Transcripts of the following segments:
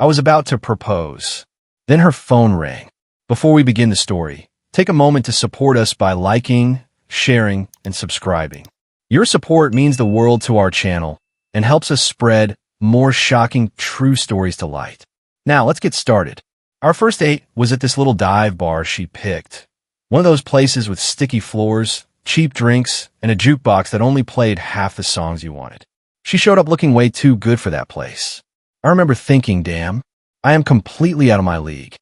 I was about to propose. Then her phone rang. Before we begin the story, take a moment to support us by liking, sharing, and subscribing. Your support means the world to our channel and helps us spread more shocking true stories to light. Now, let's get started. Our first date was at this little dive bar she picked. One of those places with sticky floors, cheap drinks, and a jukebox that only played half the songs you wanted. She showed up looking way too good for that place. I remember thinking, damn, I am completely out of my league.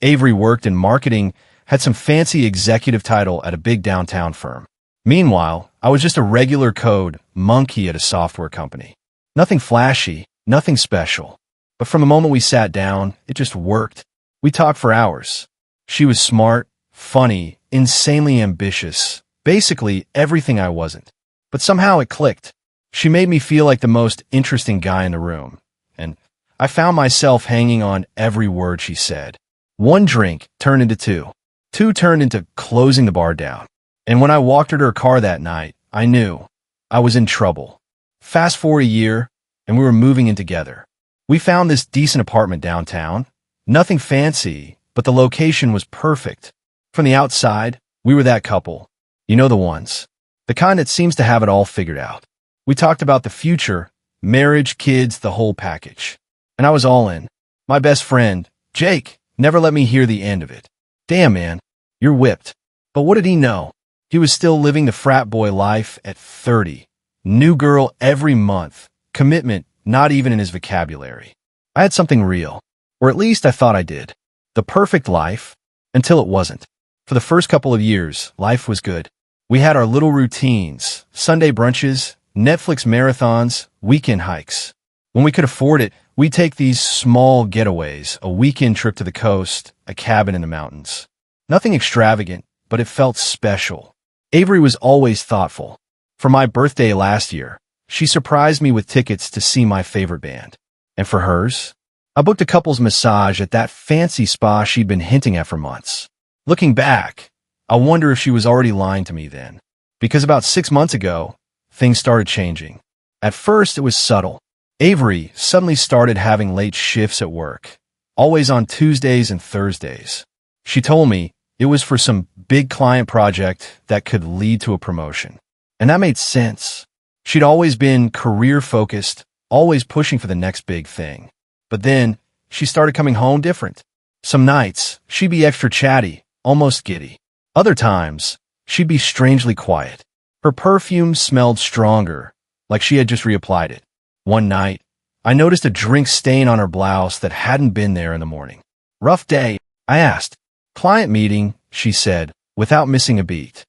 Avery worked in marketing, had some fancy executive title at a big downtown firm. Meanwhile, I was just a regular code monkey at a software company. Nothing flashy, nothing special. But from the moment we sat down, it just worked. We talked for hours. She was smart, funny, insanely ambitious, basically everything I wasn't. But somehow it clicked. She made me feel like the most interesting guy in the room, and I found myself hanging on every word she said. One drink turned into two. Two turned into closing the bar down. And when I walked her to her car that night, I knew I was in trouble. Fast forward a year, and we were moving in together. We found this decent apartment downtown. Nothing fancy, but the location was perfect. From the outside, we were that couple. You know the ones. The kind that seems to have it all figured out. We talked about the future, marriage, kids, the whole package. And I was all in. My best friend, Jake, never let me hear the end of it. Damn, man, you're whipped. But what did he know? He was still living the frat boy life at 30. New girl every month. Commitment not even in his vocabulary. I had something real. Or at least I thought I did. The perfect life, until it wasn't. For the first couple of years, life was good. We had our little routines, Sunday brunches, Netflix marathons, weekend hikes. When we could afford it, we'd take these small getaways, a weekend trip to the coast, a cabin in the mountains. Nothing extravagant, but it felt special. Avery was always thoughtful. For my birthday last year, she surprised me with tickets to see my favorite band. And for hers, I booked a couple's massage at that fancy spa she'd been hinting at for months. Looking back, I wonder if she was already lying to me then. Because about 6 months ago, things started changing. At first, it was subtle. Avery suddenly started having late shifts at work, always on Tuesdays and Thursdays. She told me it was for some big client project that could lead to a promotion. And that made sense. She'd always been career-focused, always pushing for the next big thing. But then, she started coming home different. Some nights, she'd be extra chatty, almost giddy. Other times, she'd be strangely quiet. Her perfume smelled stronger, like she had just reapplied it. One night, I noticed a drink stain on her blouse that hadn't been there in the morning. Rough day, I asked. Client meeting, she said, without missing a beat.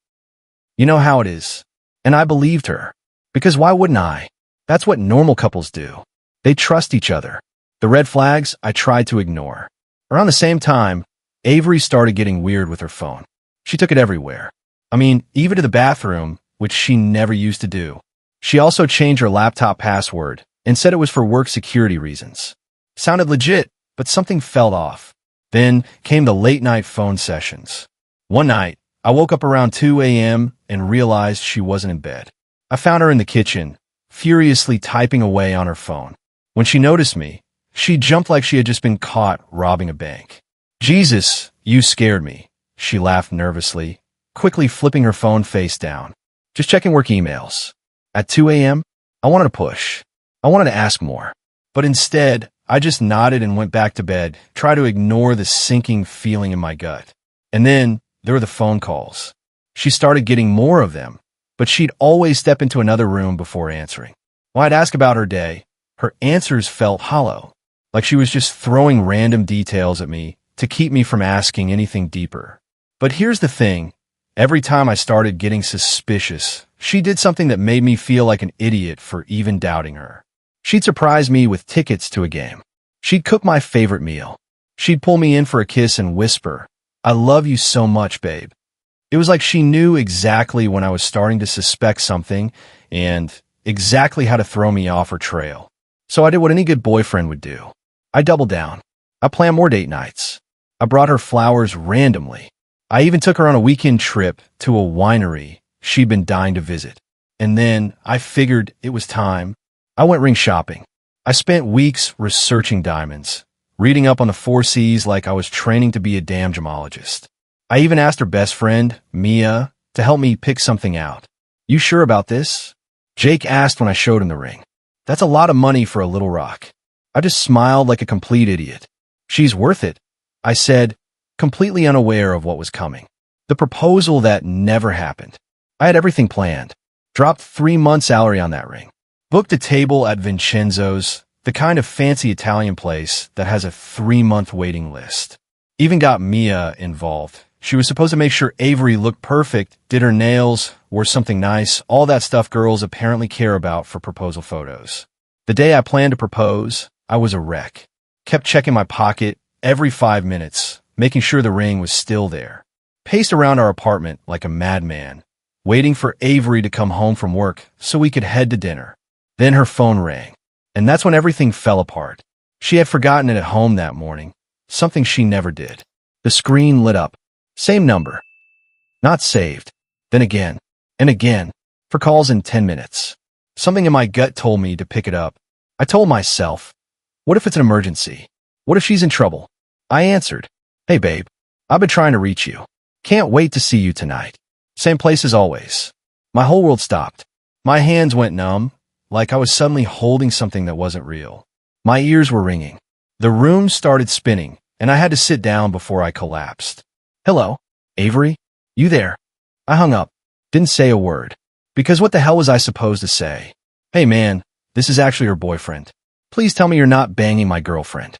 You know how it is. And I believed her. Because why wouldn't I? That's what normal couples do. They trust each other. The red flags I tried to ignore. Around the same time, Avery started getting weird with her phone. She took it everywhere. I mean, even to the bathroom, which she never used to do. She also changed her laptop password and said it was for work security reasons. Sounded legit, but something felt off. Then came the late-night phone sessions. One night, I woke up around 2 a.m. and realized she wasn't in bed. I found her in the kitchen, furiously typing away on her phone. When she noticed me, she jumped like she had just been caught robbing a bank. Jesus, you scared me, she laughed nervously, quickly flipping her phone face down. Just checking work emails. At 2 a.m., I wanted to push. I wanted to ask more. But instead, I just nodded and went back to bed, try to ignore the sinking feeling in my gut. And then there were the phone calls. She started getting more of them, but she'd always step into another room before answering. When I'd ask about her day, her answers felt hollow, like she was just throwing random details at me to keep me from asking anything deeper. But here's the thing. Every time I started getting suspicious, she did something that made me feel like an idiot for even doubting her. She'd surprise me with tickets to a game. She'd cook my favorite meal. She'd pull me in for a kiss and whisper, "I love you so much, babe." It was like she knew exactly when I was starting to suspect something and exactly how to throw me off her trail. So I did what any good boyfriend would do. I doubled down. I planned more date nights. I brought her flowers randomly. I even took her on a weekend trip to a winery she'd been dying to visit. And then I figured it was time. I went ring shopping. I spent weeks researching diamonds, reading up on the 4Cs like I was training to be a damn gemologist. I even asked her best friend, Mia, to help me pick something out. "You sure about this?" Jake asked when I showed him the ring. "That's a lot of money for a little rock." I just smiled like a complete idiot. "She's worth it," I said, completely unaware of what was coming. The proposal that never happened. I had everything planned. Dropped 3 months' salary on that ring. Booked a table at Vincenzo's, the kind of fancy Italian place that has a 3-month waiting list. Even got Mia involved. She was supposed to make sure Avery looked perfect, did her nails, wore something nice, all that stuff girls apparently care about for proposal photos. The day I planned to propose, I was a wreck. Kept checking my pocket every 5 minutes, making sure the ring was still there. Paced around our apartment like a madman, waiting for Avery to come home from work so we could head to dinner. Then her phone rang, and that's when everything fell apart. She had forgotten it at home that morning, something she never did. The screen lit up. Same number. Not saved. Then again, and again, for calls in 10 minutes. Something in my gut told me to pick it up. I told myself, what if it's an emergency? What if she's in trouble? I answered, "Hey babe, I've been trying to reach you. Can't wait to see you tonight." Same place as always. My whole world stopped. My hands went numb, like I was suddenly holding something that wasn't real. My ears were ringing. The room started spinning, and I had to sit down before I collapsed. "Hello, Avery? You there?" I hung up. Didn't say a word. Because what the hell was I supposed to say? "Hey man, this is actually her boyfriend. Please tell me you're not banging my girlfriend."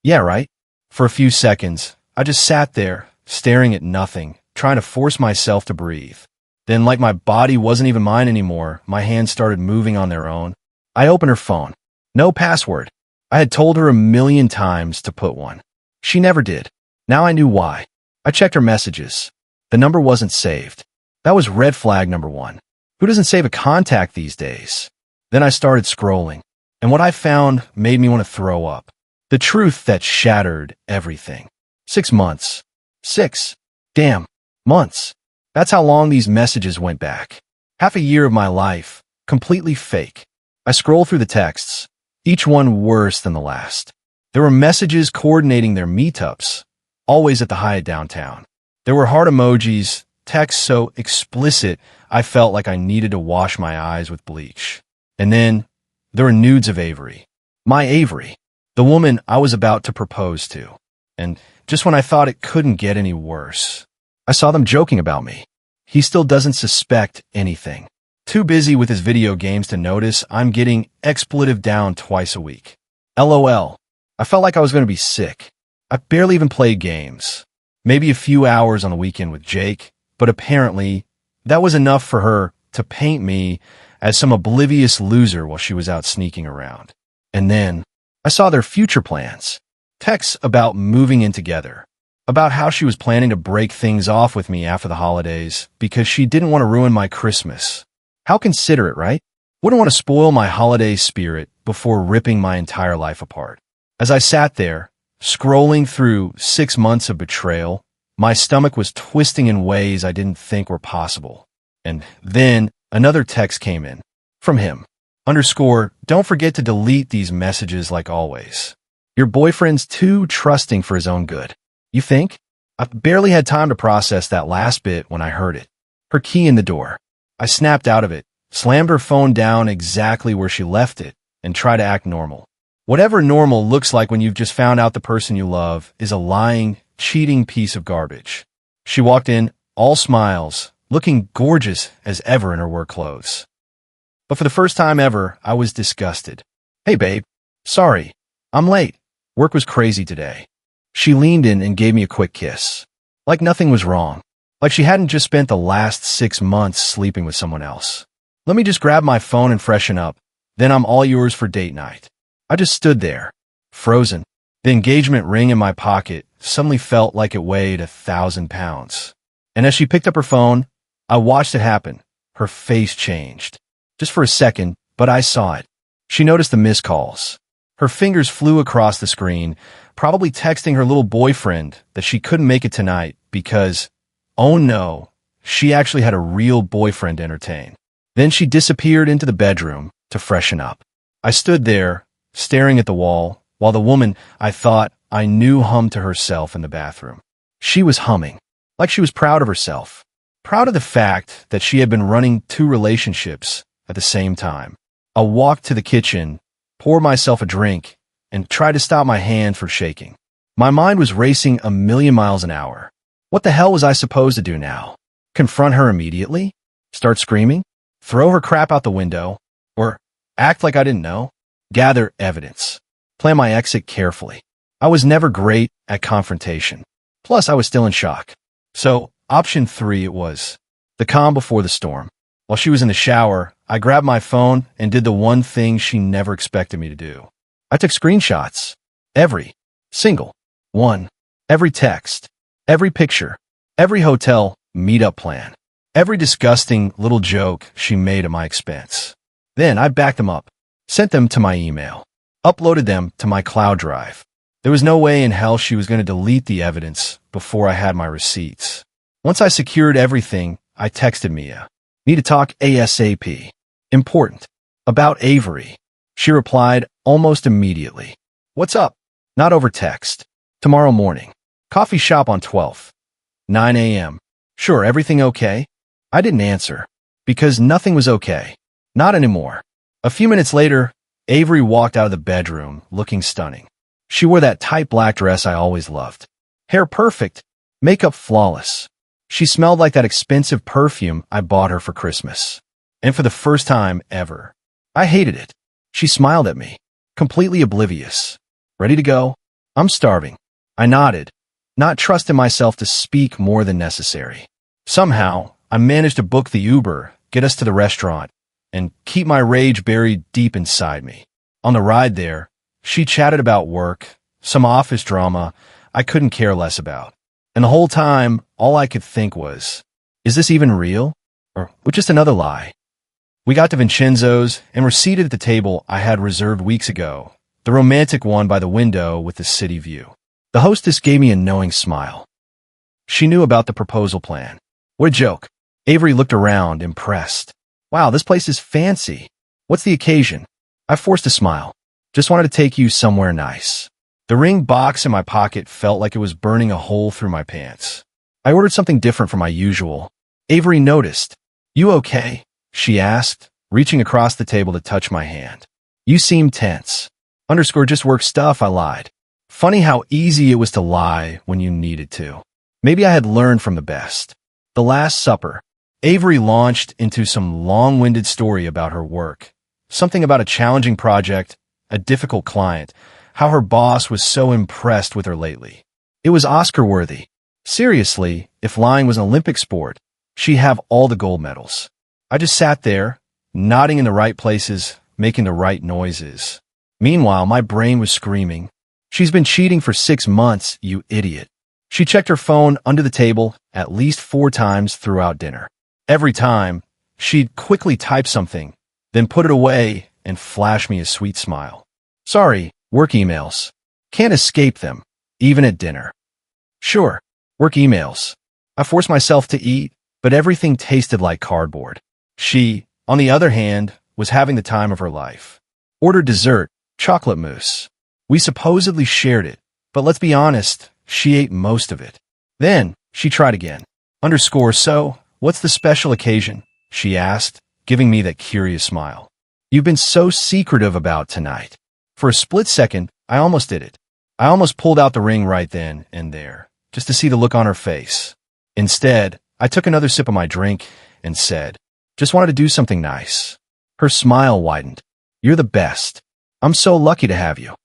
"Yeah, right?" For a few seconds, I just sat there, staring at nothing, trying to force myself to breathe. Then, like my body wasn't even mine anymore, my hands started moving on their own. I opened her phone. No password. I had told her a million times to put one. She never did. Now I knew why. I checked her messages. The number wasn't saved. That was red flag number 1. Who doesn't save a contact these days? Then I started scrolling, and what I found made me want to throw up. The truth that shattered everything. 6 months. 6 damn months. That's how long these messages went back. Half a year of my life, completely fake. I scrolled through the texts, each one worse than the last. There were messages coordinating their meetups, always at the Hyatt downtown. There were heart emojis, texts so explicit I felt like I needed to wash my eyes with bleach. And then there were nudes of Avery. My Avery. The woman I was about to propose to. And just when I thought it couldn't get any worse, I saw them joking about me. He still doesn't suspect anything. Too busy with his video games to notice I'm getting expletive down twice a week. LOL. I felt like I was going to be sick. I barely even played games. Maybe a few hours on the weekend with Jake, but apparently that was enough for her to paint me as some oblivious loser while she was out sneaking around. And then I saw their future plans. Texts about moving in together. About how she was planning to break things off with me after the holidays because she didn't want to ruin my Christmas. How considerate, right? Wouldn't want to spoil my holiday spirit before ripping my entire life apart. As I sat there, scrolling through 6 months of betrayal, my stomach was twisting in ways I didn't think were possible. And then another text came in. From him. Don't forget to delete these messages like always. Your boyfriend's too trusting for his own good. You think? I barely had time to process that last bit when I heard it. Her key in the door. I snapped out of it, slammed her phone down exactly where she left it, and tried to act normal. Whatever normal looks like when you've just found out the person you love is a lying, cheating piece of garbage. She walked in, all smiles, looking gorgeous as ever in her work clothes. But for the first time ever, I was disgusted. "Hey babe, sorry, I'm late. Work was crazy today." She leaned in and gave me a quick kiss. Like nothing was wrong. Like she hadn't just spent the last 6 months sleeping with someone else. "Let me just grab my phone and freshen up. Then I'm all yours for date night." I just stood there, frozen. The engagement ring in my pocket suddenly felt like it weighed 1,000 pounds. And as she picked up her phone, I watched it happen. Her face changed. Just for a second, but I saw it. She noticed the missed calls. Her fingers flew across the screen, probably texting her little boyfriend that she couldn't make it tonight because, oh no, she actually had a real boyfriend to entertain. Then she disappeared into the bedroom to freshen up. I stood there, staring at the wall, while the woman I thought I knew hummed to herself in the bathroom. She was humming, like she was proud of herself, proud of the fact that she had been running 2 relationships at the same time. I walked to the kitchen, poured myself a drink, and tried to stop my hand from shaking. My mind was racing a million miles an hour. What the hell was I supposed to do now? Confront her immediately? Start screaming? Throw her crap out the window? Or act like I didn't know? Gather evidence. Plan my exit carefully. I was never great at confrontation. Plus, I was still in shock. So, option 3 it was. The calm before the storm. While she was in the shower, I grabbed my phone and did the one thing she never expected me to do. I took screenshots. Every single one. Every text. Every picture. Every hotel meetup plan. Every disgusting little joke she made at my expense. Then I backed them up, sent them to my email, uploaded them to my cloud drive. There was no way in hell she was going to delete the evidence before I had my receipts. Once I secured everything, I texted Mia. Need to talk ASAP. Important. About Avery. She replied almost immediately. What's up? Not over text. Tomorrow morning. Coffee shop on 12th. 9 a.m. Sure, everything okay? I didn't answer. Because nothing was okay. Not anymore. A few minutes later, Avery walked out of the bedroom, looking stunning. She wore that tight black dress I always loved. Hair perfect. Makeup flawless. She smelled like that expensive perfume I bought her for Christmas. And for the first time ever, I hated it. She smiled at me, completely oblivious. Ready to go? I'm starving. I nodded, not trusting myself to speak more than necessary. Somehow, I managed to book the Uber, get us to the restaurant, and keep my rage buried deep inside me. On the ride there, she chatted about work, some office drama I couldn't care less about. And the whole time, all I could think was, is this even real? Or just another lie? We got to Vincenzo's and were seated at the table I had reserved weeks ago, the romantic one by the window with the city view. The hostess gave me a knowing smile. She knew about the proposal plan. What a joke. Avery looked around, impressed. Wow, this place is fancy. What's the occasion? I forced a smile. Just wanted to take you somewhere nice. The ring box in my pocket felt like it was burning a hole through my pants. I ordered something different from my usual. Avery noticed. You okay? She asked, reaching across the table to touch my hand. You seem tense. Just work stuff, I lied. Funny how easy it was to lie when you needed to. Maybe I had learned from the best. The Last Supper. Avery launched into some long-winded story about her work. Something about a challenging project, a difficult client, how her boss was so impressed with her lately. It was Oscar-worthy. Seriously, if lying was an Olympic sport, she'd have all the gold medals. I just sat there, nodding in the right places, making the right noises. Meanwhile, my brain was screaming, she's been cheating for 6 months, you idiot. She checked her phone under the table at least 4 times throughout dinner. Every time, she'd quickly type something, then put it away and flash me a sweet smile. Sorry, work emails. Can't escape them, even at dinner. Sure, work emails. I forced myself to eat, but everything tasted like cardboard. She, on the other hand, was having the time of her life. Ordered dessert, chocolate mousse. We supposedly shared it, but let's be honest, she ate most of it. Then, she tried again. So, what's the special occasion? She asked, giving me that curious smile. You've been so secretive about tonight. For a split second, I almost did it. I almost pulled out the ring right then and there, just to see the look on her face. Instead, I took another sip of my drink and said, just wanted to do something nice. Her smile widened. You're the best. I'm so lucky to have you.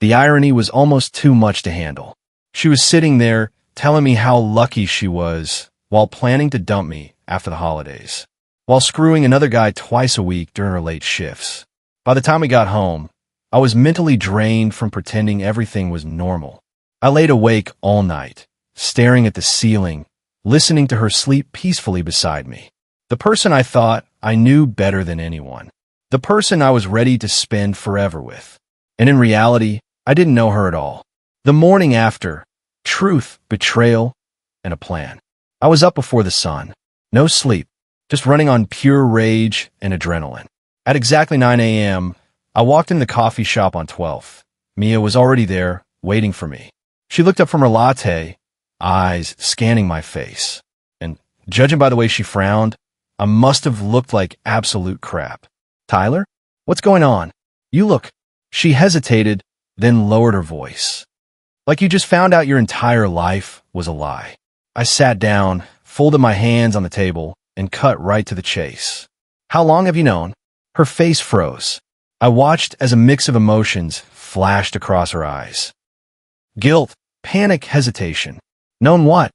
The irony was almost too much to handle. She was sitting there telling me how lucky she was while planning to dump me after the holidays, while screwing another guy twice a week during her late shifts. By the time we got home, I was mentally drained from pretending everything was normal. I laid awake all night, staring at the ceiling, listening to her sleep peacefully beside me. The person I thought I knew better than anyone. The person I was ready to spend forever with. And in reality, I didn't know her at all. The morning after, truth, betrayal, and a plan. I was up before the sun. No sleep, just running on pure rage and adrenaline. At exactly 9 a.m., I walked in the coffee shop on 12th. Mia was already there, waiting for me. She looked up from her latte, eyes scanning my face. And judging by the way she frowned, I must have looked like absolute crap. Tyler? What's going on? You look. She hesitated, then lowered her voice. Like you just found out your entire life was a lie. I sat down, folded my hands on the table, and cut right to the chase. How long have you known? Her face froze. I watched as a mix of emotions flashed across her eyes. Guilt, panic, hesitation. Known what?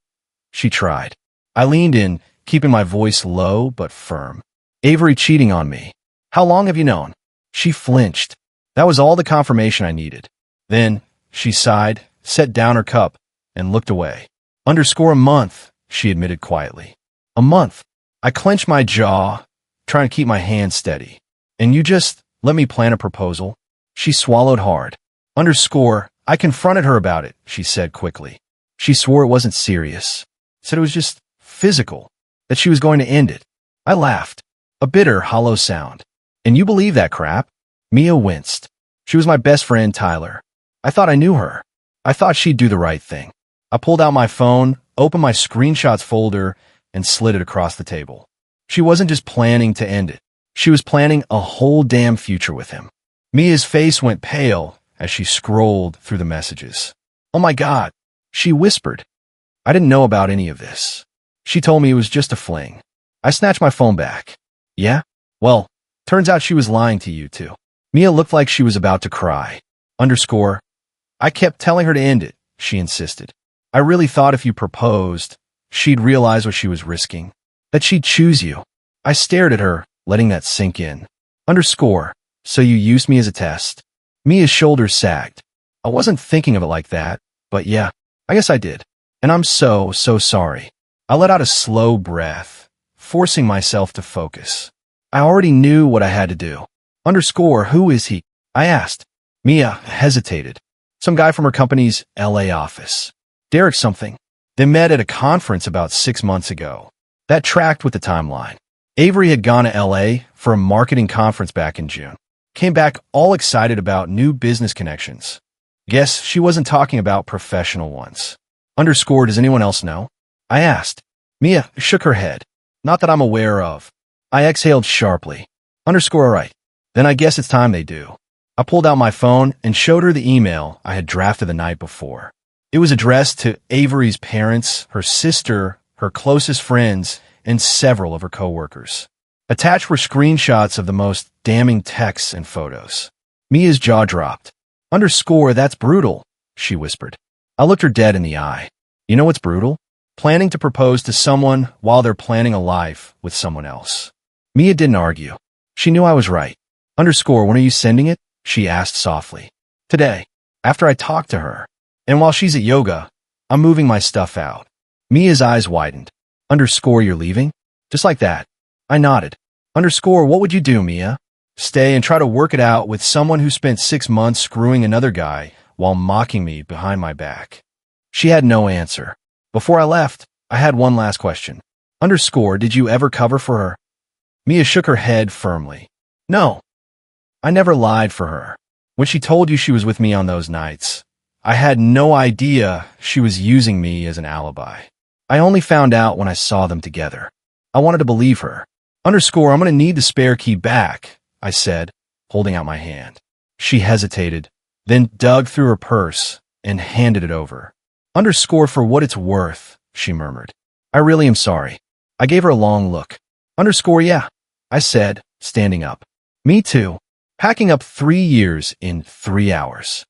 She tried. I leaned in, keeping my voice low but firm. Avery cheating on me. How long have you known? She flinched. That was all the confirmation I needed. Then, she sighed, set down her cup, and looked away. A month, she admitted quietly. A month. I clenched my jaw, trying to keep my hands steady. And you just let me plan a proposal? She swallowed hard. I confronted her about it, she said quickly. She swore it wasn't serious. Said it was just physical, that she was going to end it. I laughed. A bitter, hollow sound. And you believe that crap? Mia winced. She was my best friend, Tyler. I thought I knew her. I thought she'd do the right thing. I pulled out my phone, opened my screenshots folder, and slid it across the table. She wasn't just planning to end it. She was planning a whole damn future with him. Mia's face went pale as she scrolled through the messages. Oh my God, she whispered. I didn't know about any of this. She told me it was just a fling. I snatched my phone back. Yeah? Well, turns out she was lying to you too. Mia looked like she was about to cry. I kept telling her to end it, she insisted. I really thought if you proposed, she'd realize what she was risking. That she'd choose you. I stared at her, letting that sink in. So you used me as a test. Mia's shoulders sagged. I wasn't thinking of it like that, but yeah, I guess I did. And I'm so sorry. I let out a slow breath, forcing myself to focus. I already knew what I had to do. Who is he? I asked. Mia hesitated. Some guy from her company's LA office. Derek something. They met at a conference about 6 months ago. That tracked with the timeline. Avery had gone to LA for a marketing conference back in June. Came back all excited about new business connections. Guess she wasn't talking about professional ones. Does anyone else know? I asked. Mia shook her head. Not that I'm aware of. I exhaled sharply. All right. Then I guess it's time they do. I pulled out my phone and showed her the email I had drafted the night before. It was addressed to Avery's parents, her sister, her closest friends, and several of her coworkers. Attached were screenshots of the most damning texts and photos. Mia's jaw dropped. That's brutal, she whispered. I looked her dead in the eye. You know what's brutal? Planning to propose to someone while they're planning a life with someone else. Mia didn't argue. She knew I was right. When are you sending it? She asked softly. Today, after I talked to her. And while she's at yoga, I'm moving my stuff out. Mia's eyes widened. You're leaving? Just like that. I nodded. What would you do, Mia? Stay and try to work it out with someone who spent 6 months screwing another guy while mocking me behind my back. She had no answer. Before I left, I had one last question. Did you ever cover for her? Mia shook her head firmly. No. I never lied for her. When she told you she was with me on those nights, I had no idea she was using me as an alibi. I only found out when I saw them together. I wanted to believe her. I'm going to need the spare key back, I said, holding out my hand. She hesitated, then dug through her purse and handed it over. For what it's worth, she murmured. I really am sorry. I gave her a long look. Yeah, I said, standing up. Me too. Packing up 3 years in 3 hours.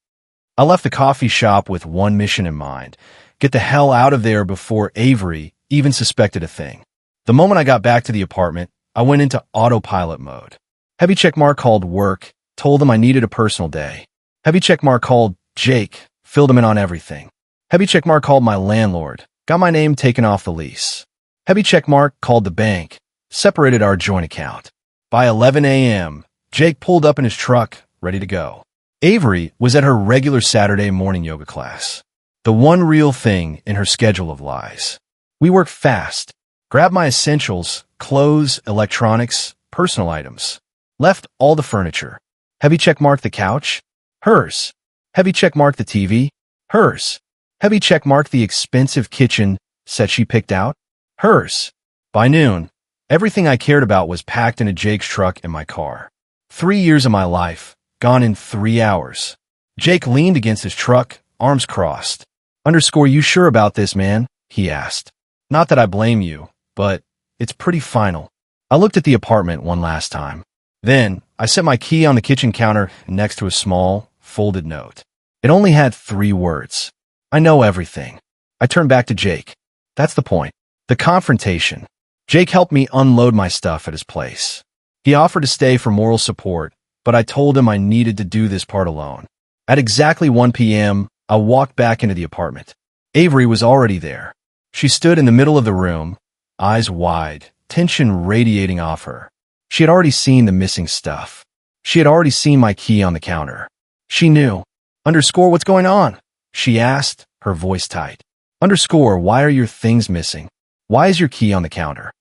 I left the coffee shop with one mission in mind. Get the hell out of there before Avery even suspected a thing. The moment I got back to the apartment, I went into autopilot mode. Heavy checkmark called work, told them I needed a personal day. Heavy checkmark called Jake, filled him in on everything. Heavy checkmark called my landlord, got my name taken off the lease. Heavy checkmark called the bank, separated our joint account. By 11 a.m., Jake pulled up in his truck, ready to go. Avery was at her regular Saturday morning yoga class. The one real thing in her schedule of lies. We worked fast. Grabbed my essentials, clothes, electronics, personal items. Left all the furniture. Heavy checkmark the couch. Hers. Heavy checkmark the TV. Hers. Heavy check mark the expensive kitchen set she picked out. Hers. By noon, everything I cared about was packed into Jake's truck in my car. 3 years of my life, gone in 3 hours. Jake leaned against his truck, arms crossed. You sure about this, man? He asked. Not that I blame you, but it's pretty final. I looked at the apartment one last time. Then, I set my key on the kitchen counter next to a small, folded note. It only had 3 words. I know everything. I turned back to Jake. That's the point. The confrontation. Jake helped me unload my stuff at his place. He offered to stay for moral support, but I told him I needed to do this part alone. At exactly 1 p.m., I walked back into the apartment. Avery was already there. She stood in the middle of the room, eyes wide, tension radiating off her. She had already seen the missing stuff. She had already seen my key on the counter. She knew. What's going on? She asked, her voice tight. Why are your things missing? Why is your key on the counter?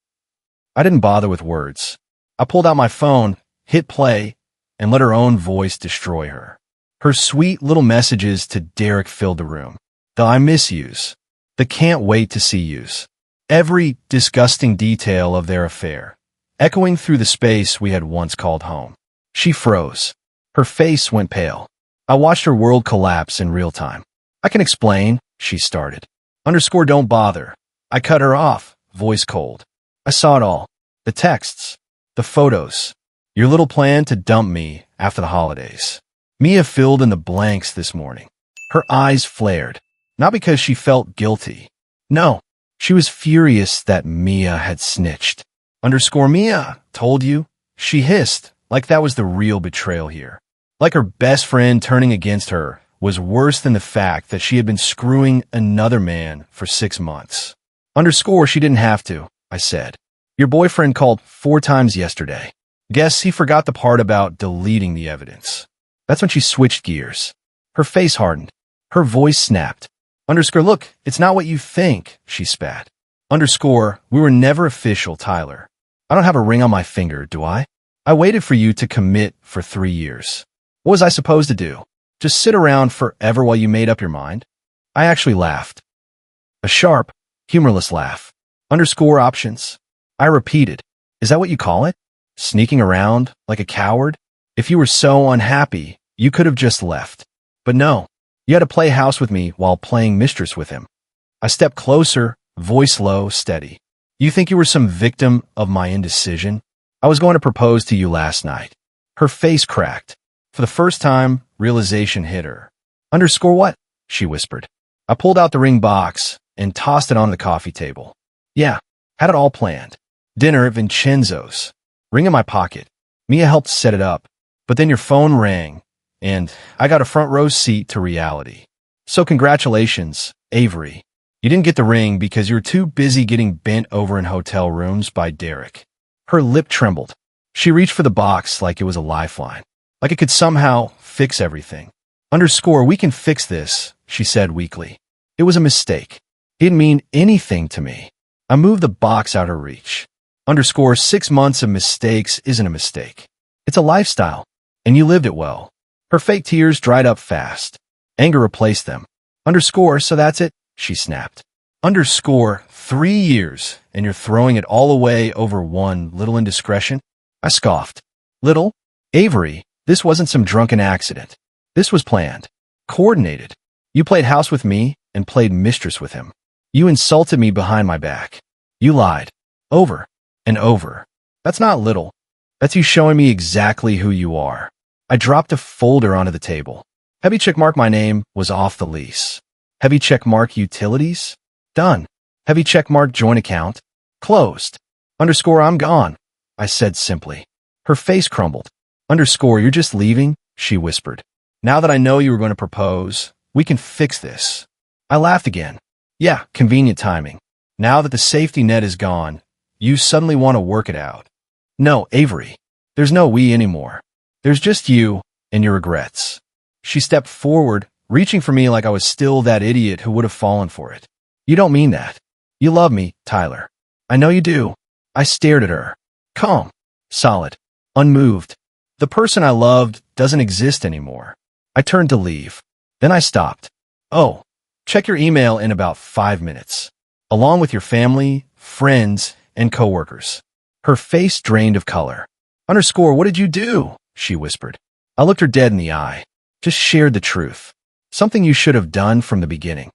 I didn't bother with words. I pulled out my phone, hit play, and let her own voice destroy her. Her sweet little messages to Derek filled the room. The I miss yous. The can't wait to see yous. Every disgusting detail of their affair, echoing through the space we had once called home. She froze. Her face went pale. I watched her world collapse in real time. I can explain, she started. Don't bother. I cut her off, voice cold. I saw it all. The texts. The photos. Your little plan to dump me after the holidays. Mia filled in the blanks this morning. Her eyes flared. Not because she felt guilty. No, she was furious that Mia had snitched. Mia, told you? She hissed, like that was the real betrayal here. Like her best friend turning against her was worse than the fact that she had been screwing another man for 6 months. She didn't have to, I said. Your boyfriend called 4 times yesterday. Guess he forgot the part about deleting the evidence. That's when she switched gears. Her face hardened. Her voice snapped. Look, it's not what you think, she spat. We were never official, Tyler. I don't have a ring on my finger, do I? I waited for you to commit for 3 years. What was I supposed to do? Just sit around forever while you made up your mind? I actually laughed. A sharp, humorless laugh. Options. I repeated. Is that what you call it? Sneaking around like a coward? If you were so unhappy, you could have just left. But no, you had to play house with me while playing mistress with him. I stepped closer, voice low, steady. You think you were some victim of my indecision? I was going to propose to you last night. Her face cracked. For the first time, realization hit her. What? She whispered. I pulled out the ring box and tossed it on the coffee table. Yeah, had it all planned. Dinner at Vincenzo's. Ring in my pocket. Mia helped set it up. But then your phone rang, and I got a front row seat to reality. So congratulations, Avery. You didn't get the ring because you were too busy getting bent over in hotel rooms by Derek. Her lip trembled. She reached for the box like it was a lifeline. Like it could somehow fix everything. We can fix this, she said weakly. It was a mistake. It didn't mean anything to me. I moved the box out of reach. 6 months of mistakes isn't a mistake. It's a lifestyle, and you lived it well. Her fake tears dried up fast. Anger replaced them. So that's it, she snapped. 3 years, and you're throwing it all away over one little indiscretion? I scoffed. Little? Avery, this wasn't some drunken accident. This was planned. Coordinated. You played house with me and played mistress with him. You insulted me behind my back. You lied. Over and over. That's not little. That's you showing me exactly who you are. I dropped a folder onto the table. Heavy check mark my name was off the lease. Heavy check mark utilities? Done. Heavy check mark joint account? Closed. I'm gone, I said simply. Her face crumbled. You're just leaving? She whispered. Now that I know you were going to propose, we can fix this. I laughed again. Yeah, convenient timing. Now that the safety net is gone, you suddenly want to work it out. No, Avery. There's no we anymore. There's just you and your regrets. She stepped forward, reaching for me like I was still that idiot who would have fallen for it. You don't mean that. You love me, Tyler. I know you do. I stared at her. Calm. Solid. Unmoved. The person I loved doesn't exist anymore. I turned to leave. Then I stopped. Oh, check your email in about 5 minutes, along with your family, friends, and coworkers. Her face drained of color. Underscore, what did you do? She whispered. I looked her dead in the eye. Just shared the truth. Something you should have done from the beginning.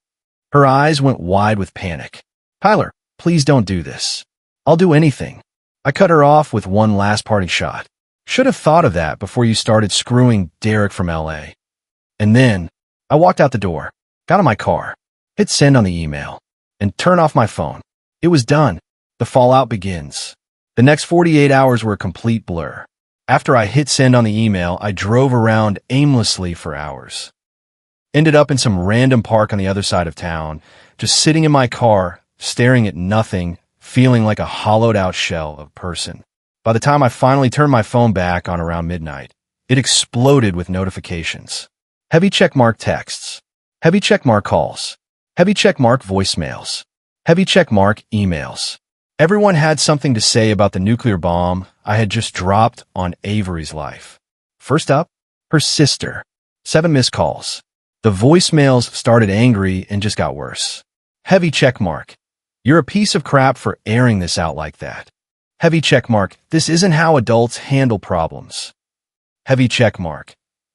Her eyes went wide with panic. Tyler, please don't do this. I'll do anything. I cut her off with one last parting shot. Should have thought of that before you started screwing Derek from LA. And then, I walked out the door, got in my car, hit send on the email, and turned off my phone. It was done. The fallout begins. The next 48 hours were a complete blur. After I hit send on the email, I drove around aimlessly for hours. Ended up in some random park on the other side of town, just sitting in my car, staring at nothing, feeling like a hollowed-out shell of a person. By the time I finally turned my phone back on around midnight, it exploded with notifications. Heavy checkmark texts. Heavy checkmark calls. Heavy checkmark voicemails. Heavy checkmark emails. Everyone had something to say about the nuclear bomb I had just dropped on Avery's life. First up, her sister. 7 missed calls. The voicemails started angry and just got worse. Heavy checkmark. You're a piece of crap for airing this out like that. Heavy checkmark. This isn't how adults handle problems. Heavy checkmark.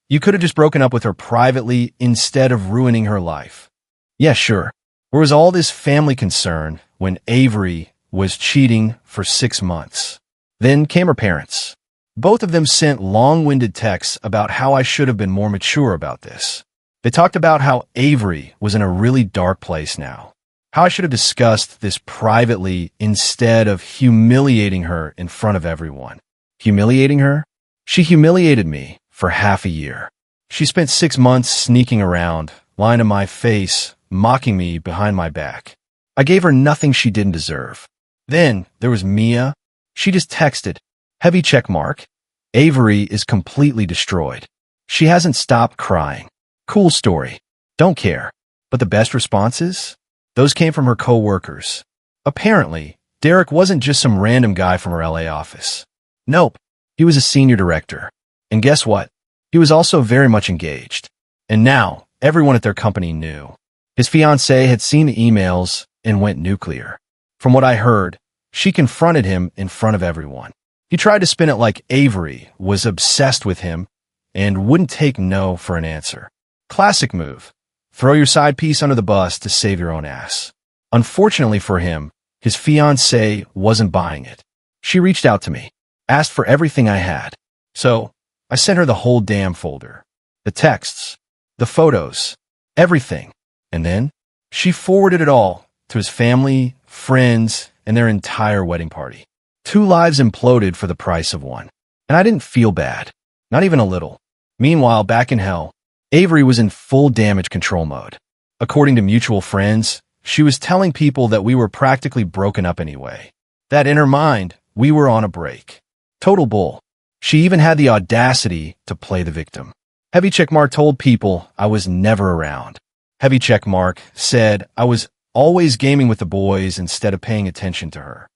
You could have just broken up with her privately instead of ruining her life. Yeah, sure. Where was all this family concern when Avery was cheating for 6 months? Then came her parents. Both of them sent long-winded texts about how I should have been more mature about this. They talked about how Avery was in a really dark place now. How I should have discussed this privately instead of humiliating her in front of everyone. Humiliating her? She humiliated me for half a year. She spent 6 months sneaking around, lying to my face, mocking me behind my back. I gave her nothing she didn't deserve. Then there was Mia. She just texted, heavy checkmark. Avery is completely destroyed. She hasn't stopped crying. Cool story. Don't care. But the best responses? Those came from her co-workers. Apparently, Derek wasn't just some random guy from her LA office. Nope. He was a senior director. And guess what? He was also very much engaged. And now, everyone at their company knew. His fiancée had seen the emails and went nuclear. From what I heard, she confronted him in front of everyone. He tried to spin it like Avery was obsessed with him and wouldn't take no for an answer. Classic move. Throw your side piece under the bus to save your own ass. Unfortunately for him, his fiancée wasn't buying it. She reached out to me, asked for everything I had. So, I sent her the whole damn folder. The texts, the photos, everything. And then, she forwarded it all to his family, friends, and their entire wedding party. 2 lives imploded for the price of one. And I didn't feel bad. Not even a little. Meanwhile, back in hell, Avery was in full damage control mode. According to mutual friends, she was telling people that we were practically broken up anyway. That in her mind, we were on a break. Total bull. She even had the audacity to play the victim. Heavy checkmark told people I was never around. Heavy checkmark said I was always gaming with the boys instead of paying attention to her.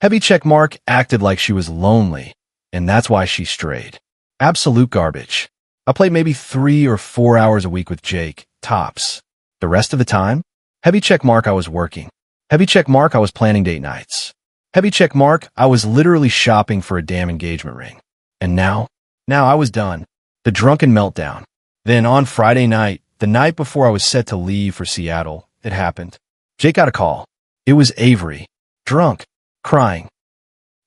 Heavy checkmark acted like she was lonely, and that's why she strayed. Absolute garbage. I played maybe 3 or 4 hours a week with Jake, tops. The rest of the time, heavy checkmark I was working. Heavy checkmark I was planning date nights. Heavy checkmark I was literally shopping for a damn engagement ring. And now I was done. The drunken meltdown. Then on Friday night, the night before I was set to leave for Seattle, it happened. Jake got a call. It was Avery. Drunk. Crying.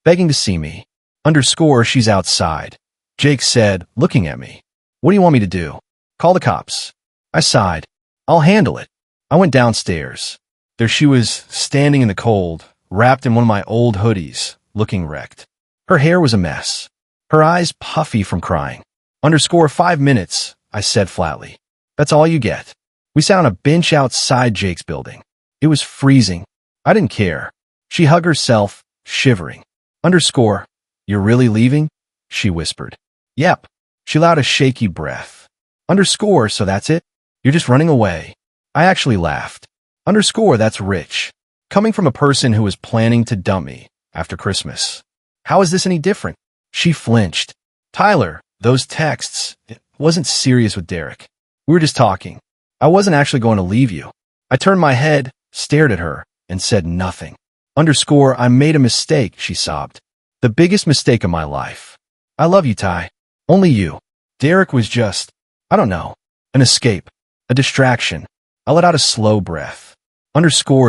Begging to see me. Underscore, she's outside. Jake said, looking at me. What do you want me to do? Call the cops. I sighed. I'll handle it. I went downstairs. There she was, standing in the cold, wrapped in one of my old hoodies, looking wrecked. Her hair was a mess. Her eyes puffy from crying. Underscore 5 minutes, I said flatly. That's all you get. We sat on a bench outside Jake's building. It was freezing. I didn't care. She hugged herself, shivering. Underscore, you're really leaving? She whispered. Yep. She allowed a shaky breath. Underscore, so that's it? You're just running away. I actually laughed. Underscore, that's rich. Coming from a person who was planning to dump me after Christmas. How is this any different? She flinched. Tyler, those texts, it wasn't serious with Derek. We were just talking. I wasn't actually going to leave you. I turned my head, stared at her, and said nothing. I made a mistake, she sobbed. The biggest mistake of my life. I love you, Ty. Only you. Derek was just, I don't know, an escape, a distraction. I let out a slow breath.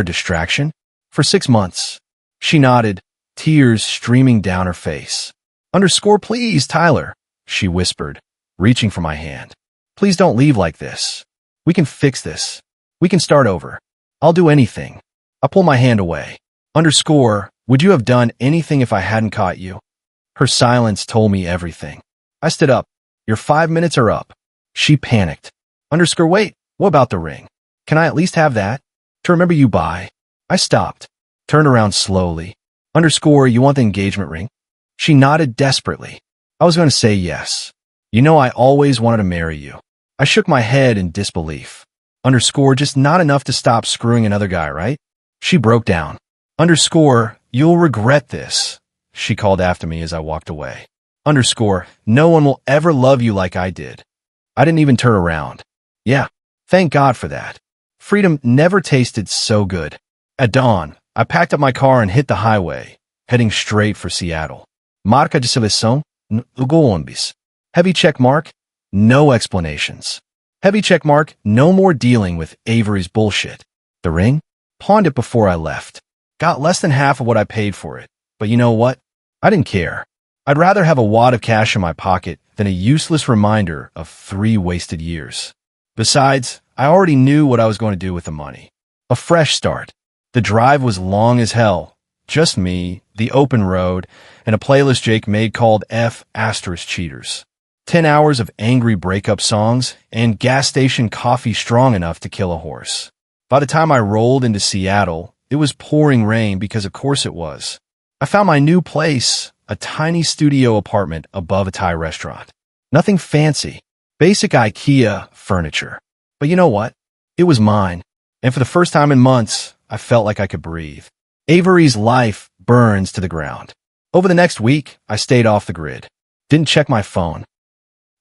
Distraction? For 6 months. She nodded, tears streaming down her face. Please, Tyler, she whispered, reaching for my hand. Please don't leave like this. We can fix this. We can start over. I'll do anything. I pull my hand away. Would you have done anything if I hadn't caught you? Her silence told me everything. I stood up. Your 5 minutes are up. She panicked. Wait, what about the ring? Can I at least have that? To remember you by. I stopped. Turned around slowly. You want the engagement ring? She nodded desperately. I was going to say yes. You know I always wanted to marry you. I shook my head in disbelief. Just not enough to stop screwing another guy, right? She broke down. You'll regret this, she called after me as I walked away. No one will ever love you like I did. I didn't even turn around. Yeah, thank God for that. Freedom never tasted so good. At dawn, I packed up my car and hit the highway, heading straight for Seattle. Marca de seleção, Lugoambis. Heavy check mark, no explanations. Heavy check mark, no more dealing with Avery's bullshit. The ring? Pawned it before I left. Got less than half of what I paid for it. But you know what? I didn't care. I'd rather have a wad of cash in my pocket than a useless reminder of 3 wasted years. Besides, I already knew what I was going to do with the money. A fresh start. The drive was long as hell. Just me, the open road, and a playlist Jake made called F*** Cheaters. 10 hours of angry breakup songs and gas station coffee strong enough to kill a horse. By the time I rolled into Seattle, it was pouring rain because of course it was. I found my new place, a tiny studio apartment above a Thai restaurant. Nothing fancy. Basic IKEA furniture. But you know what? It was mine. And for the first time in months, I felt like I could breathe. Avery's life burns to the ground. Over the next week, I stayed off the grid. Didn't check my phone.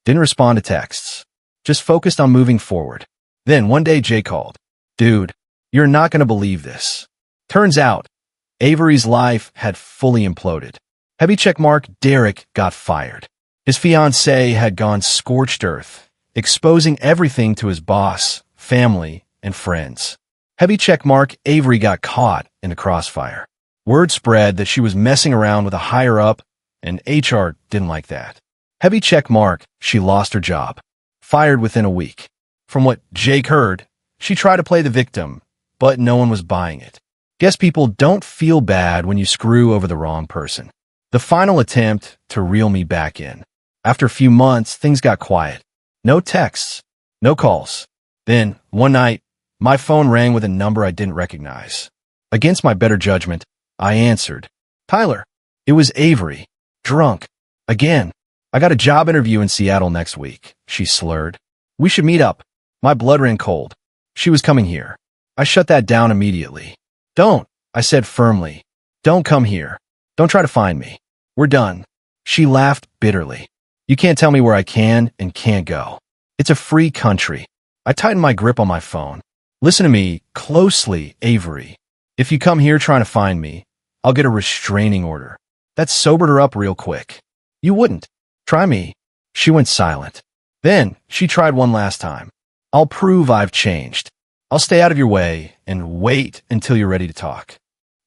Didn't respond to texts. Just focused on moving forward. Then one day Jay called. Dude, you're not going to believe this. Turns out, Avery's life had fully imploded. Heavy check mark, Derek got fired. His fiancée had gone scorched earth, exposing everything to his boss, family, and friends. Heavy check mark, Avery got caught in the crossfire. Word spread that she was messing around with a higher-up, and HR didn't like that. Heavy check mark, she lost her job. Fired within a week. From what Jake heard, she tried to play the victim, but no one was buying it. Guess people don't feel bad when you screw over the wrong person. The final attempt to reel me back in. After a few months, things got quiet. No texts, no calls. Then, one night, my phone rang with a number I didn't recognize. Against my better judgment, I answered. Tyler. It was Avery. Drunk. Again. I got a job interview in Seattle next week, she slurred. We should meet up. My blood ran cold. She was coming here. I shut that down immediately. Don't, I said firmly. Don't come here. Don't try to find me. We're done. She laughed bitterly. You can't tell me where I can and can't go. It's a free country. I tightened my grip on my phone. Listen to me closely, Avery. If you come here trying to find me, I'll get a restraining order. That sobered her up real quick. You wouldn't. Try me. She went silent. Then she tried one last time. I'll prove I've changed. I'll stay out of your way and wait until you're ready to talk.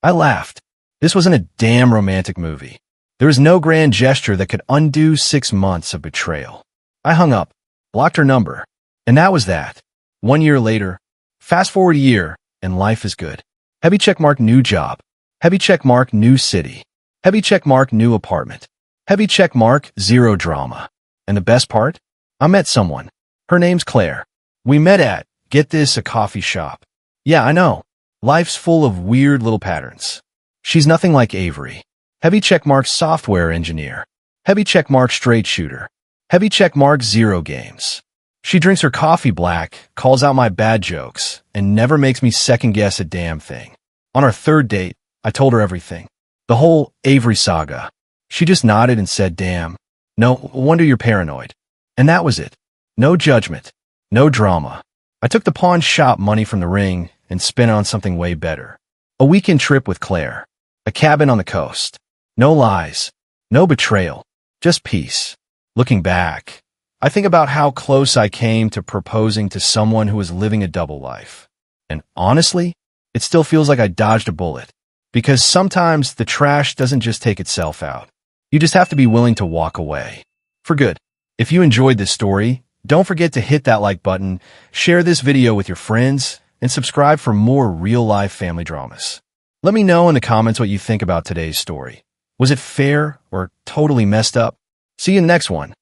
I laughed. This wasn't a damn romantic movie. There was no grand gesture that could undo 6 months of betrayal. I hung up, blocked her number, and that was that. 1 year later, fast forward a year, and life is good. Heavy check mark new job. Heavy check mark new city. Heavy check mark new apartment. Heavy check mark 0 drama. And the best part? I met someone. Her name's Claire. We met at, get this, a coffee shop. Yeah, I know. Life's full of weird little patterns. She's nothing like Avery. Heavy check mark software engineer. Heavy check mark straight shooter. Heavy check mark 0 games. She drinks her coffee black, calls out my bad jokes, and never makes me second guess a damn thing. On our 3rd date, I told her everything. The whole Avery saga. She just nodded and said, damn. No wonder you're paranoid. And that was it. No judgment. No drama. I took the pawn shop money from the ring and spent it on something way better. A weekend trip with Claire. A cabin on the coast. No lies. No betrayal. Just peace. Looking back, I think about how close I came to proposing to someone who was living a double life. And honestly, it still feels like I dodged a bullet. Because sometimes the trash doesn't just take itself out. You just have to be willing to walk away. For good. If you enjoyed this story, don't forget to hit that like button, share this video with your friends, and subscribe for more real-life family dramas. Let me know in the comments what you think about today's story. Was it fair or totally messed up? See you in the next one.